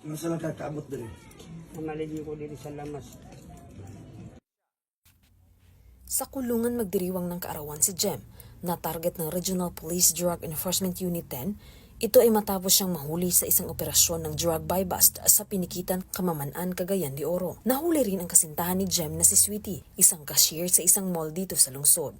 Masalang kakaabot din. Namaligi ko dito sa lamas. Sa kulungan magdiriwang ng kaarawan si Jem, na target ng Regional Police Drug Enforcement Unit 10, ito ay matapos siyang mahuli sa isang operasyon ng drug buy-bust sa Pinikitan, Kamaman-an, Cagayan de Oro. Nahuli rin ang kasintahan ni Jem na si Sweetie, isang cashier sa isang mall dito sa lungsod.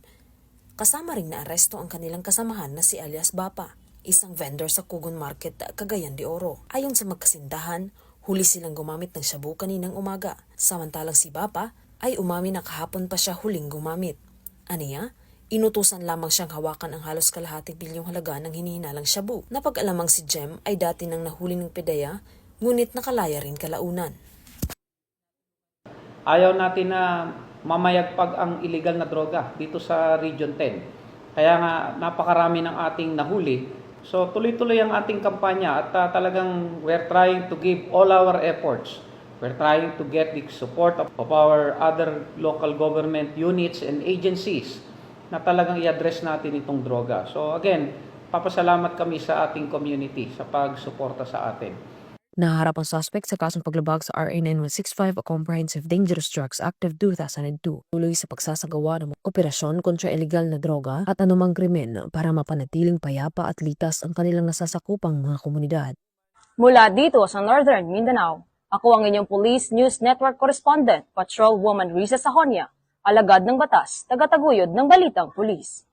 Kasama rin na aresto ang kanilang kasamahan na si alias Bapa, isang vendor sa Kugon Market, Cagayan de Oro. Ayon sa magkasintahan, huli silang gumamit ng shabu kaninang umaga, samantalang si Bapa ay umamin na kahapon pa siya huling gumamit. Aniya, inutusan lamang siyang hawakan ang halos kalahating bilyong halaga ng hinihinalang shabu. Napag-alamang si Jem ay dati nang nahuli ng PDEA, ngunit nakalaya rin kalaunan. Ayaw natin na mamayagpag ang illegal na droga dito sa Region 10. Kaya nga napakarami ng ating nahuli. So tuloy-tuloy ang ating kampanya at talagang we're trying to give all our efforts. We're trying to get the support of our other local government units and agencies na talagang i-address natin itong droga. So again, papasalamat kami sa ating community sa pagsuporta sa atin. Naharap ang suspect sa kasong paglabag sa RA 9165 o Comprehensive Dangerous Drugs Act of 2002. Tuloy sa pagsasagawa ng operasyon kontra illegal na droga at anumang krimen para mapanatiling payapa at litas ang kanilang nasasakupang mga komunidad. Mula dito sa Northern Mindanao, ako ang inyong Police News Network Correspondent, Patrol Woman Risa Sahonia, alagad ng batas, tagataguyod ng Balitang Pulis.